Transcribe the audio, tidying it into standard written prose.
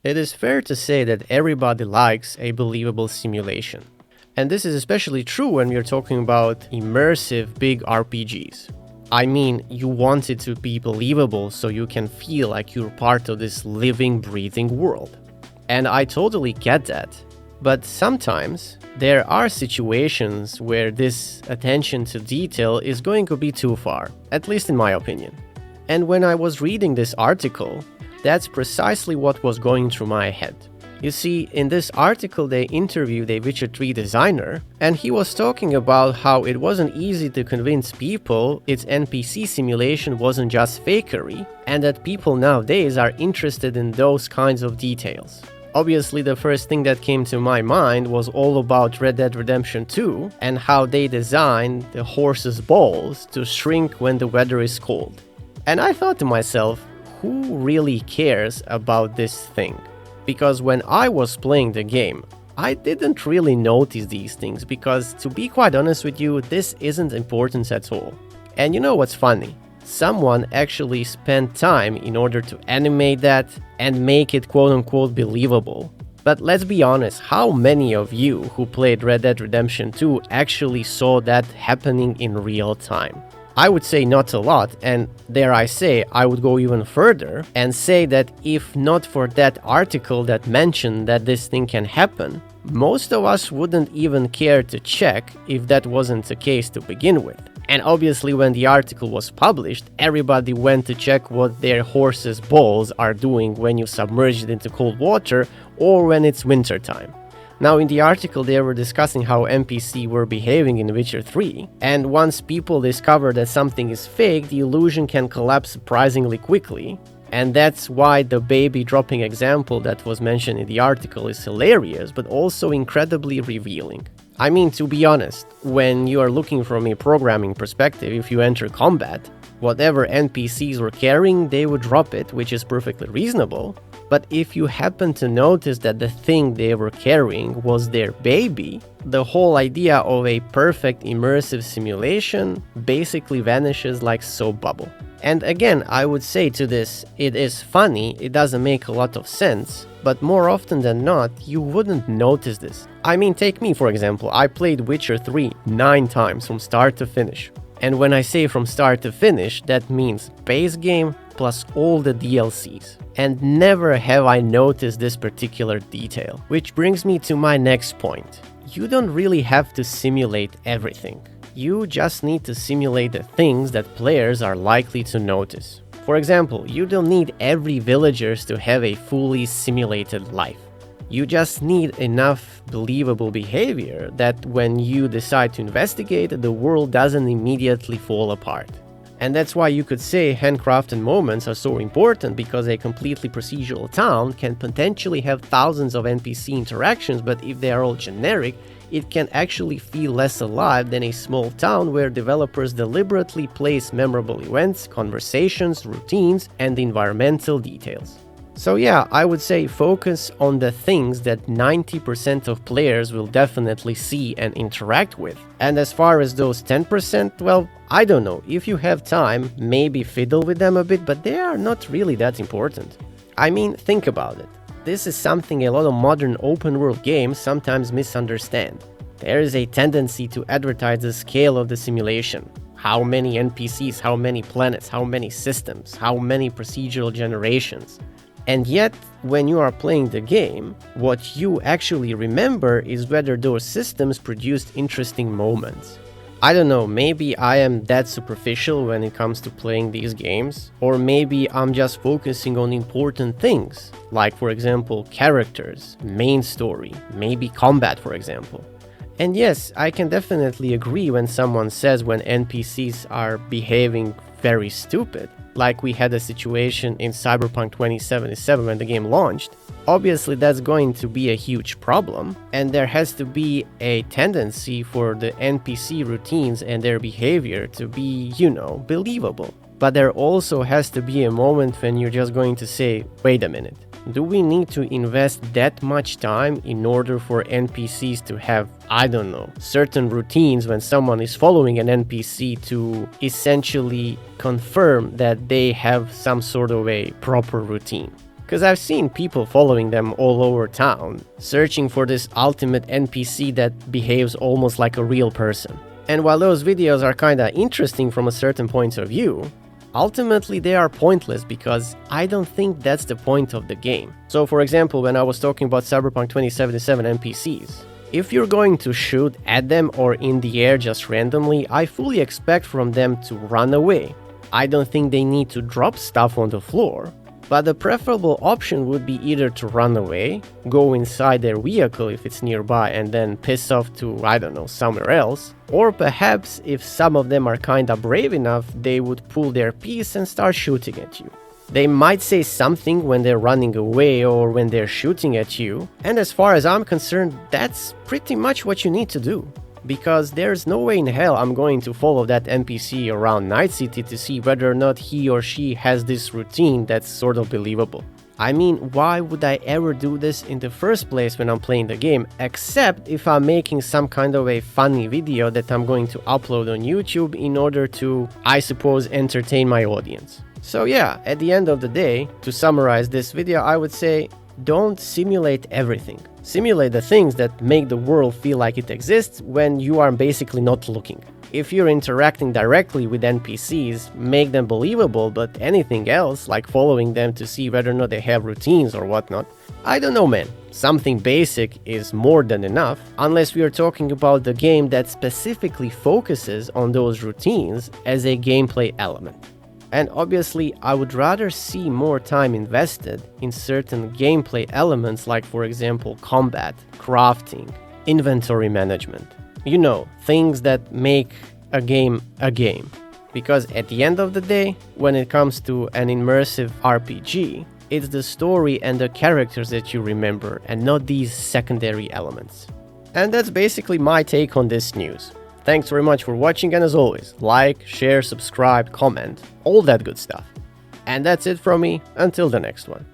It is fair to say that everybody likes a believable simulation. And this is especially true when we're talking about immersive big RPGs. I mean, you want it to be believable so you can feel like you're part of this living, breathing world. And I totally get that. But sometimes there are situations where this attention to detail is going to be too far, at least in my opinion. And when I was reading this article, that's precisely what was going through my head. You see, in this article they interviewed a Witcher 3 designer, and he was talking about how it wasn't easy to convince people its NPC simulation wasn't just fakery, and that people nowadays are interested in those kinds of details. Obviously, the first thing that came to my mind was all about Red Dead Redemption 2 and how they designed the horse's balls to shrink when the weather is cold. And I thought to myself, who really cares about this thing? Because when I was playing the game, I didn't really notice these things because, to be quite honest with you, this isn't important at all. And you know what's funny? Someone actually spent time in order to animate that and make it quote-unquote believable. But let's be honest, how many of you who played Red Dead Redemption 2 actually saw that happening in real time? I would say not a lot, and dare I say, I would go even further and say that if not for that article that mentioned that this thing can happen, most of us wouldn't even care to check if that wasn't the case to begin with. And obviously when the article was published, everybody went to check what their horse's balls are doing when you submerge it into cold water or when it's wintertime. Now, in the article, they were discussing how NPCs were behaving in Witcher 3, and once people discover that something is fake, the illusion can collapse surprisingly quickly, and that's why the baby dropping example that was mentioned in the article is hilarious, but also incredibly revealing. I mean, to be honest, when you are looking from a programming perspective, if you enter combat, whatever NPCs were carrying, they would drop it, which is perfectly reasonable. But if you happen to notice that the thing they were carrying was their baby, the whole idea of a perfect immersive simulation basically vanishes like soap bubble. And again, I would say to this, it is funny, it doesn't make a lot of sense, but more often than not, you wouldn't notice this. I mean, take me for example, I played Witcher 3 9 times from start to finish. And when I say from start to finish, that means base game plus all the DLCs. And never have I noticed this particular detail. Which brings me to my next point. You don't really have to simulate everything. You just need to simulate the things that players are likely to notice. For example, you don't need every villager to have a fully simulated life. You just need enough believable behavior that when you decide to investigate, the world doesn't immediately fall apart. And that's why you could say handcrafted moments are so important, because a completely procedural town can potentially have thousands of NPC interactions, but if they are all generic, it can actually feel less alive than a small town where developers deliberately place memorable events, conversations, routines, and environmental details. So yeah, I would say focus on the things that 90% of players will definitely see and interact with. And as far as those 10%, well, I don't know. If you have time, maybe fiddle with them a bit, but they are not really that important. I mean, think about it. This is something a lot of modern open-world games sometimes misunderstand. There is a tendency to advertise the scale of the simulation. How many NPCs, how many planets, how many systems, how many procedural generations. And yet, when you are playing the game, what you actually remember is whether those systems produced interesting moments. I don't know, maybe I am that superficial when it comes to playing these games, or maybe I'm just focusing on important things, like for example characters, main story, maybe combat for example. And yes, I can definitely agree when someone says when NPCs are behaving very stupid, like we had a situation in Cyberpunk 2077 when the game launched. Obviously that's going to be a huge problem, and there has to be a tendency for the NPC routines and their behavior to be, believable. But there also has to be a moment when you're just going to say, wait a minute, do we need to invest that much time in order for NPCs to have, certain routines when someone is following an NPC to essentially confirm that they have some sort of a proper routine? Because I've seen people following them all over town, searching for this ultimate NPC that behaves almost like a real person. And while those videos are kinda interesting from a certain point of view, ultimately they are pointless because I don't think that's the point of the game. So for example, when I was talking about Cyberpunk 2077 NPCs, if you're going to shoot at them or in the air just randomly, I fully expect from them to run away. I don't think they need to drop stuff on the floor, but the preferable option would be either to run away, go inside their vehicle if it's nearby and then piss off to, I don't know, somewhere else, or perhaps if some of them are kinda brave enough, they would pull their piece and start shooting at you. They might say something when they're running away or when they're shooting at you, and as far as I'm concerned, that's pretty much what you need to do. Because there's no way in hell I'm going to follow that NPC around Night City to see whether or not he or she has this routine that's sort of believable. I mean, why would I ever do this in the first place when I'm playing the game, except if I'm making some kind of a funny video that I'm going to upload on YouTube in order to, I suppose, entertain my audience. So yeah, at the end of the day, to summarize this video, I would say, don't simulate everything. Simulate the things that make the world feel like it exists when you are basically not looking. If you're interacting directly with NPCs, make them believable, but anything else, like following them to see whether or not they have routines or whatnot, I don't know, man. Something basic is more than enough, unless we are talking about the game that specifically focuses on those routines as a gameplay element. And obviously, I would rather see more time invested in certain gameplay elements like, for example, combat, crafting, inventory management. You know, things that make a game a game. Because at the end of the day, when it comes to an immersive RPG, it's the story and the characters that you remember and not these secondary elements. And that's basically my take on this news. Thanks very much for watching, and as always, like, share, subscribe, comment, all that good stuff. And that's it from me, until the next one.